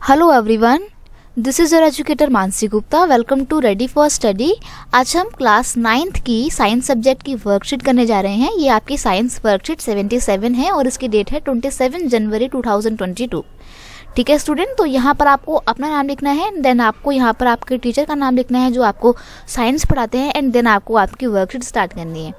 Hello everyone, this is your educator Mansi Gupta. Welcome to ready for study. आज हम class 9th की science subject की worksheet करने जा रहे हैं। ये आपकी साइंस वर्कशीट 77 है और इसकी डेट है 27 जनवरी 2022। ठीक है स्टूडेंट, तो यहाँ पर आपको अपना नाम लिखना है, देन आपको यहाँ पर आपके टीचर का नाम लिखना है जो आपको साइंस पढ़ाते हैं, एंड देन आपको आपकी वर्कशीट स्टार्ट करनी है।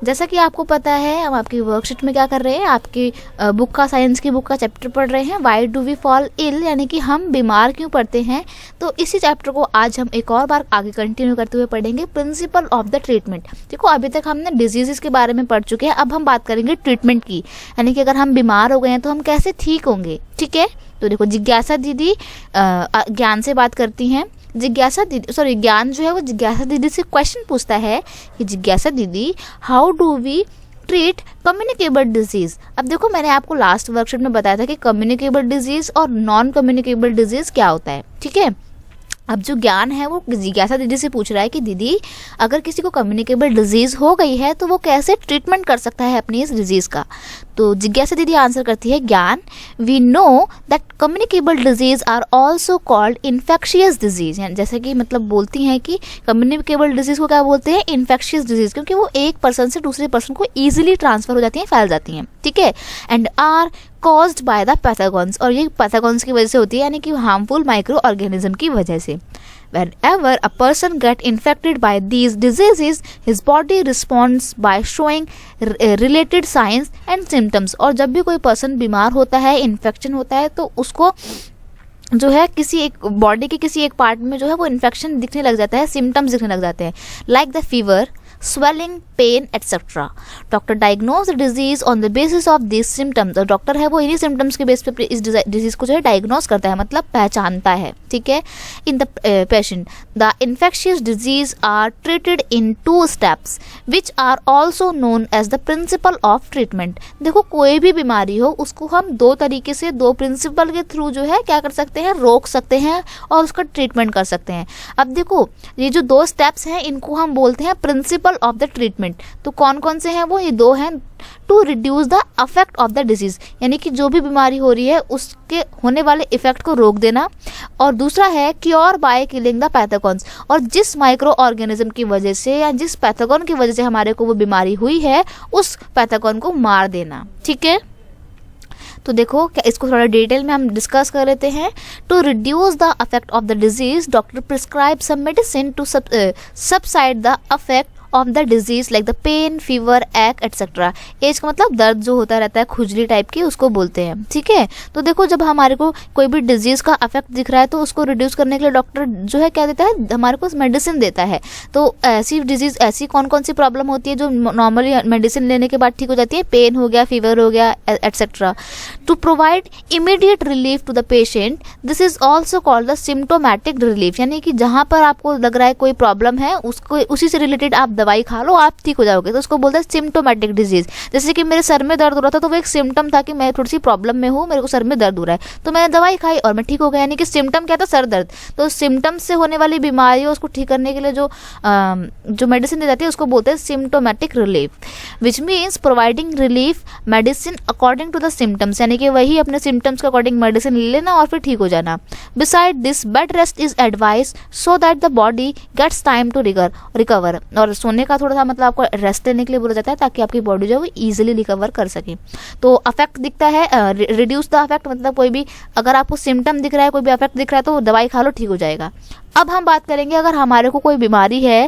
जैसा कि आपको पता है, हम आपकी वर्कशीट में क्या कर रहे हैं, आपकी बुक का साइंस की बुक का चैप्टर पढ़ रहे हैं, why do we fall ill, यानी कि हम बीमार क्यों पड़ते हैं। तो इसी चैप्टर को आज हम एक और बार आगे कंटिन्यू करते हुए पढ़ेंगे, प्रिंसिपल ऑफ द ट्रीटमेंट। देखो अभी तक हमने डिजीज़ के बारे में पढ़ चुके हैं, अब हम बात करेंगे ट्रीटमेंट की, यानी कि अगर हम बीमार हो गए हैं तो हम कैसे ठीक होंगे। ठीक है, तो देखो जिज्ञासा दीदी ज्ञान से बात करती हैं। ज्ञान जो है वो जिज्ञासा दीदी से क्वेश्चन पूछता है कि जिज्ञासा दीदी, how do we treat communicable disease. अब देखो मैंने आपको लास्ट वर्कशीट में बताया था कि कम्युनिकेबल डिजीज़ और नॉन कम्युनिकेबल डिजीज़ क्या होता है। ठीक है, अब जो ज्ञान है वो जिज्ञासा दीदी से पूछ रहा है कि दीदी अगर किसी को कम्युनिकेबल डिजीज़ हो गई है तो वो कैसे ट्रीटमेंट कर सकता है अपनी इस डिजीज़ का। तो जिज्ञासा दीदी आंसर करती है, Gyan, we know that communicable disease are also called infectious disease. जैसे कि मतलब बोलती हैं कि कम्युनिकेबल डिजीज़ को क्या बोलते हैं, इन्फेक्शियस डिजीज़, क्योंकि वो एक पर्सन से दूसरे पर्सन को ईजिली ट्रांसफ़र हो जाती हैं, फैल जाती हैं। ठीक है, and are caused by the pathogens, और ये पैथोजेंस की वजह से होती है, यानी कि हार्मफुल माइक्रो ऑर्गेनिज्म की वजह से। Whenever a person get infected by these diseases, his body responds by showing related signs and symptoms। और जब भी कोई पर्सन बीमार होता है, इन्फेक्शन होता है, तो उसको जो है किसी एक बॉडी के किसी एक पार्ट में जो है वो इन्फेक्शन दिखने लग जाता है, सिम्टम्स दिखने लग जाते हैं, like the fever, swelling, pain, etc. Doctor diagnose the disease on the basis of this symptoms. और डॉक्टर है वो इन्हीं सिम्टम्स के बेस पे इस डिजीज को जो है डायग्नोज करता है, मतलब पहचानता है। ठीक है, in the patient the infectious disease are treated in 2 steps which are also known as the principle of treatment. देखो कोई भी बीमारी हो उसको हम 2 तरीके से, 2 प्रिंसिपल के थ्रू जो है क्या कर सकते हैं, रोक सकते हैं और उसका ट्रीटमेंट कर सकते हैं। अब देखो ये जो 2 स्टेप्स हैं इनको हम बोलते हैं प्रिंसिपल ऑफ द ट्रीटमेंट। तो कौन कौन से हैं वो, ये 2 हैं। To reduce the affect of the disease, यानी कि जो भी बीमारी हो रही है उसके होने वाले इफेक्ट को रोक देना, और दूसरा है cure by killing the pathogens, और जिस माइक्रो ऑर्गेनिज्म की वजह से या जिस पैथोजेन की वजह से हमारे को वो बीमारी हुई है उस पैथोजेन को मार देना। ठीक है, तो देखो क्या इसको थोड़ा डिटेल में हम डिस्कस कर लेते हैं। To reduce the affect of the disease, doctor prescribe some medicine to subside the affect of the disease like the pain, fever, एक एटसेट्रा। एज का मतलब दर्द जो होता रहता है, खुजली टाइप की, उसको बोलते हैं। ठीक है, तो देखो जब हमारे को कोई भी डिजीज का अफेक्ट दिख रहा है तो उसको रिड्यूस करने के लिए डॉक्टर जो है क्या देता है, हमारे को मेडिसिन देता है। तो ऐसी डिजीज, ऐसी कौन कौन सी प्रॉब्लम होती है जो नॉर्मली मेडिसिन लेने के बाद ठीक हो जाती है, पेन हो गया, फीवर हो गया, etcetera. To provide immediate relief to the patient, this is also called the symptomatic relief, यानी कि जहाँ पर आपको लग रहा है कोई प्रॉब्लम है उसको उसी से रिलेटेड आप दवाई खा लो, आप ठीक हो जाओगे, तो उसको बोलते हैं सिम्टोमैटिक डिजीज। जैसे कि मेरे सर में दर्द हो रहा था तो वो एक सिम्टम था कि मैं थोड़ी सी प्रॉब्लम में हूँ, मेरे को सर में दर्द हो रहा है, तो मैंने दवाई खाई और मैं ठीक हो गया, यानी कि सिम्टम क्या था, सर दर्द। तो सिम्टम से होने वाली बीमारी उसको ठीक करने के लिए जो मेडिसिन दी जाती है उसको बोलते हैं symptomatic relief, which means providing relief medicine according to the symptoms, यानी कि वही अपने सिम्टम्स के अकॉर्डिंग मेडिसिन ले लेना और फिर ठीक हो जाना। Beside this bed rest is advise so that the body gets time to recover, और सोने का थोड़ा सा मतलब आपको रेस्ट लेने के लिए बोला जाता है ताकि आपकी बॉडी जो है वो ईजिली रिकवर कर सके। तो अफेक्ट दिखता है, रिड्यूस द अफेक्ट, मतलब कोई भी अगर आपको सिम्टम दिख रहा है, कोई भी अफेक्ट दिख रहा है तो दवाई खा लो, ठीक हो जाएगा। अब हम बात करेंगे अगर हमारे को कोई बीमारी है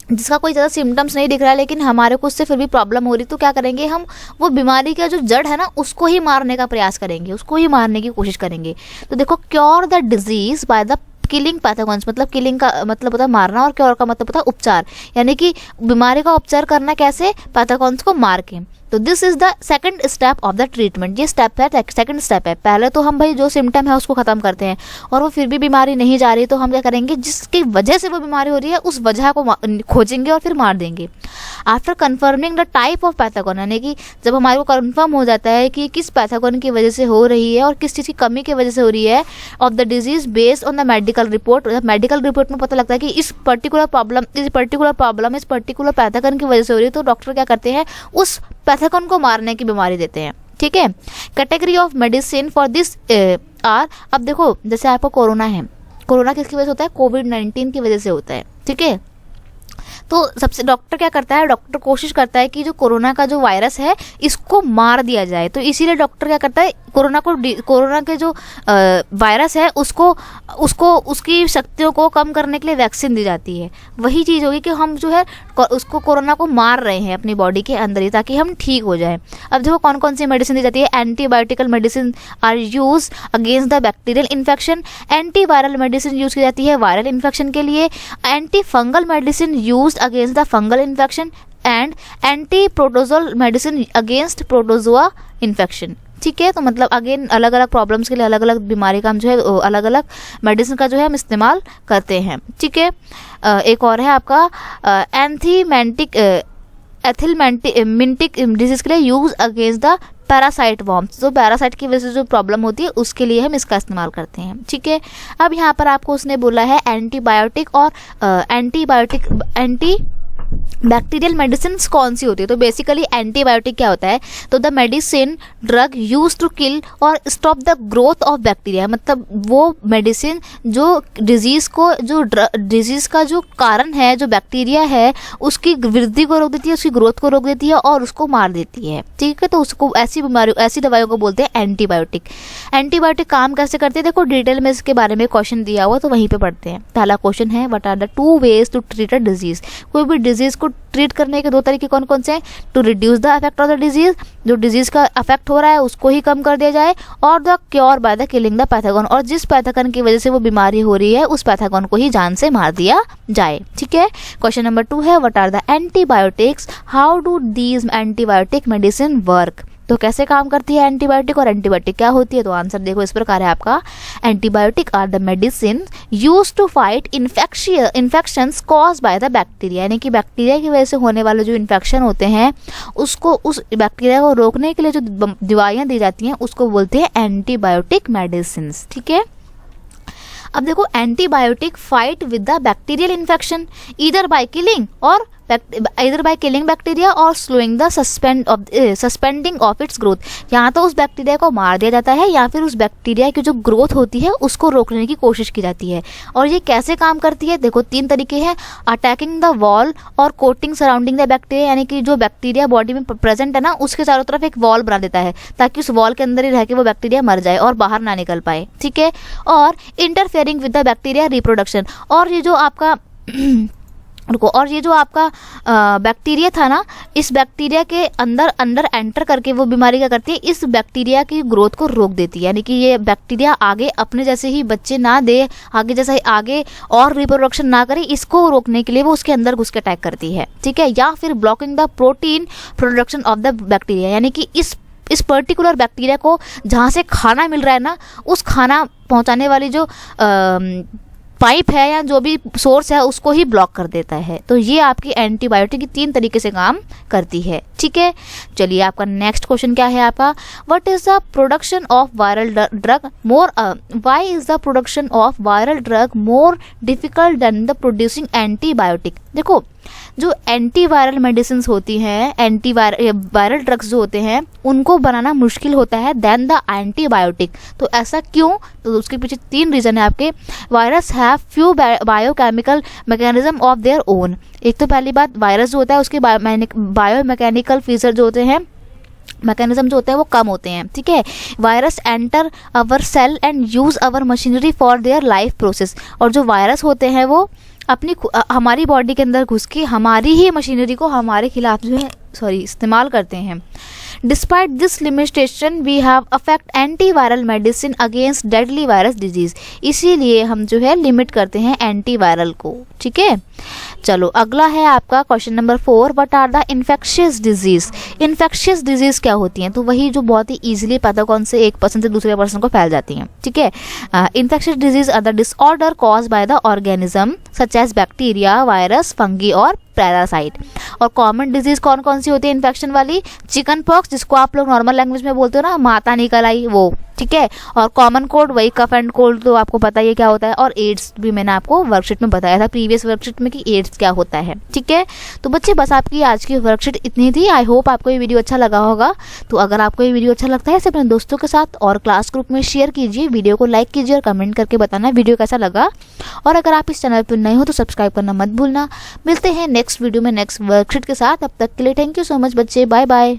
जिसका कोई ज़्यादा सिम्टम्स नहीं दिख रहा है लेकिन हमारे को उससे फिर भी प्रॉब्लम हो रही, तो क्या करेंगे हम, वो बीमारी का जो जड़ है ना उसको ही मारने का प्रयास करेंगे, उसको ही मारने की कोशिश करेंगे। तो देखो cure the disease bye the killing pathogens, मतलब किलिंग का मतलब होता है मारना और क्योर का मतलब होता है उपचार, यानी कि बीमारी का उपचार करना कैसे, पैथोजेंस को मार के। तो this is the second step of the treatment, ये स्टेप है, सेकंड स्टेप है। पहले तो हम भाई जो सिम्टम है उसको खत्म करते हैं और वो फिर भी बीमारी नहीं जा रही तो हम क्या करेंगे, जिसकी वजह से वो बीमारी हो रही है उस वजह को खोजेंगे और फिर मार देंगे। After confirming the type of pathogen, यानी कि जब हमारे को कन्फर्म हो जाता है कि किस पैथोजेन की वजह से हो रही है और किस चीज़ की कमी की वजह से हो रही है, of the disease based on the medical report, medical report में पता लगता है कि इस पर्टिकुलर प्रॉब्लम इस पर्टिकुलर पैथोजेन की वजह से हो रही है, तो डॉक्टर क्या करते हैं, उस पैथोजेन को मारने की बीमारी देते हैं। ठीक है, category of medicine for this are, अब देखो जैसे आपको कोरोना है, कोरोना किसकी वजह से होता है, कोविड-19 की वजह से होता है, ठीक है। तो सबसे डॉक्टर क्या करता है, डॉक्टर कोशिश करता है कि जो कोरोना का जो वायरस है इसको मार दिया जाए। तो इसीलिए डॉक्टर क्या करता है, कोरोना के जो वायरस है उसको उसकी शक्तियों को कम करने के लिए वैक्सीन दी जाती है। वही चीज़ होगी कि हम जो है उसको कोरोना को मार रहे हैं अपनी बॉडी के अंदर ही, ताकि हम ठीक हो जाए। अब देखो कौन कौन सी मेडिसिन दी जाती है, antibiotical medicine are use against the bacterial infection, antiviral medicine use की जाती है वायरल इन्फेक्शन के लिए, anti fungal medicine use against the fungal infection and anti protozoal medicine against protozoa infection, ठीक है। तो मतलब अगेन अलग अलग प्रॉब्लम्स के लिए अलग अलग बीमारी का हम जो है अलग अलग मेडिसिन का जो है हम इस्तेमाल करते हैं, ठीक है। एक और है आपका एथिलमेंटिक डिजीज के लिए use against the parasite worms, जो पैरासाइट की वजह से जो प्रॉब्लम होती है उसके लिए हम इसका इस्तेमाल करते हैं, ठीक है। अब यहाँ पर आपको उसने बोला है एंटीबायोटिक और एंटी बैक्टीरियल मेडिसिन कौन सी होती है। तो बेसिकली एंटीबायोटिक क्या होता है, तो the medicine drug use to kill or stop the growth of bacteria, मतलब वो मेडिसिन जो डिजीज का जो कारण है, जो बैक्टीरिया है उसकी वृद्धि को रोक देती है, उसकी ग्रोथ को रोक देती है और उसको मार देती है, ठीक है। तो उसको ऐसी दवाइयों को बोलते हैं एंटीबायोटिक। एंटीबायोटिक काम कैसे करते हैं, देखो डिटेल में इसके बारे में क्वेश्चन दिया हुआ तो वहीं पे पढ़ते हैं। पहला क्वेश्चन है what are the 2 ways to treat a disease. कोई भी डिजीज को ट्रीट करने के 2 तरीके कौन कौन से हैं, to reduce the effect of the disease, जो डिजीज का अफेक्ट हो रहा है उसको ही कम कर दिया जाए, और the cure by the killing the pathogen, और जिस पैथोगन की वजह से वो बीमारी हो रही है उस पैथोगन को ही जान से मार दिया जाए, ठीक है। क्वेश्चन नंबर 2 है what are the antibiotics, how do these antibiotic medicine work. तो कैसे काम करती है एंटीबायोटिक और एंटीबायोटिक क्या होती है। तो आंसर देखो इस प्रकार है आपका, antibiotic are the medicine use to fight infections cause by the bacteria, यानी कि बैक्टीरिया की वजह से होने वाले जो इन्फेक्शन होते हैं उसको, उस बैक्टीरिया को रोकने के लिए जो दवाइयाँ दी जाती हैं उसको बोलते हैं एंटीबायोटिक मेडिसिन, ठीक है। अब देखो antibiotic fight with the bacterial infection either by killing bacteria or slowing the suspending of its growth, या तो उस बैक्टीरिया को मार दिया जाता है या फिर उस बैक्टीरिया की जो ग्रोथ होती है उसको रोकने की कोशिश की जाती है। और ये कैसे काम करती है, देखो 3 तरीके हैं, अटैकिंग द वॉल और कोटिंग सराउंडिंग द बैक्टीरिया, यानी कि जो बैक्टीरिया बॉडी में प्रेजेंट है ना उसके चारों तरफ एक वॉल बना देता है ताकि उस वॉल के अंदर ही रह के वो बैक्टीरिया मर जाए और बाहर ना निकल पाए, ठीक है। और interfering with the bacteria reproduction, और ये जो आपका बैक्टीरिया था ना, इस बैक्टीरिया के अंदर एंटर करके वो बीमारी क्या करती है, इस बैक्टीरिया की ग्रोथ को रोक देती है, यानी कि ये बैक्टीरिया आगे अपने जैसे ही बच्चे ना दे, आगे और रिप्रोडक्शन ना करे, इसको रोकने के लिए वो उसके अंदर घुस के अटैक करती है, ठीक है। या फिर blocking the protein production of the bacteria, यानी कि इस पर्टिकुलर बैक्टीरिया को जहाँ से खाना मिल रहा है ना, उस खाना पहुँचाने वाली जो पाइप है या जो भी सोर्स है उसको ही ब्लॉक कर देता है। तो ये आपकी एंटीबायोटिक की 3 तरीके से काम करती है, ठीक है। चलिए आपका नेक्स्ट क्वेश्चन क्या है आपका, what is the production of viral drug more, why is the production of viral drug more difficult than the producing antibiotic. देखो जो एंटीवायरल मेडिसिन होती हैं, वायरल ड्रग्स जो होते हैं उनको बनाना मुश्किल होता है देन द एंटीबायोटिक। तो ऐसा क्यों, तो उसके पीछे 3 रीजन है आपके। Virus have few biochemical mechanism of their own. एक तो पहली बात, वायरस जो होता है उसके बायोमैकेनिकल फीचर जो होते हैं, मैकेनिज्म जो होते हैं वो कम होते हैं, ठीक है। Virus enter our cell and use our machinery for their life process, और जो वायरस होते हैं वो हमारी बॉडी के अंदर घुस के हमारी ही मशीनरी को हमारे खिलाफ जो है इस्तेमाल करते हैं। Despite this limitation we have affect antiviral medicine against deadly virus disease, इसीलिए हम जो है लिमिट करते हैं एंटीवायरल को, ठीक है। चलो अगला है आपका question number 4, what are the infectious disease. Infectious disease क्या होती हैं, तो वही जो बहुत ही ईजिली पैथोगन से एक पर्सन से दूसरे पर्सन को फैल जाती हैं, ठीक है। Infectious disease are the disorder cause by the organism such as bacteria, virus, fungi और पैरासाइट। और कॉमन डिजीज कौन कौन सी होती है इन्फेक्शन वाली? चिकन पॉक्स, जिसको आप लोग नॉर्मल लैंग्वेज में बोलते हो ना माता निकल आई, वो, ठीक है। और कॉमन कोल्ड, वही कफ एंड कोल्ड, तो आपको पता ही है क्या होता है। और एड्स भी मैंने आपको वर्कशीट में बताया था, प्रीवियस वर्कशीट में, कि एड्स क्या होता है, ठीक है। तो बच्चे बस आपकी आज की वर्कशीट इतनी थी। आई होप आपको ये वीडियो अच्छा लगा होगा। तो अगर आपको ये वीडियो अच्छा लगता है इसे अपने दोस्तों के साथ और क्लास ग्रुप में शेयर कीजिए, वीडियो को लाइक कीजिए और कमेंट करके बताना वीडियो कैसा लगा। और अगर आप इस चैनल पर नए हो तो सब्सक्राइब करना मत भूलना। मिलते हैं नेक्स्ट वीडियो में नेक्स्ट वर्कशीट के साथ। अब तक के लिए थैंक यू सो मच बच्चे, बाय बाय।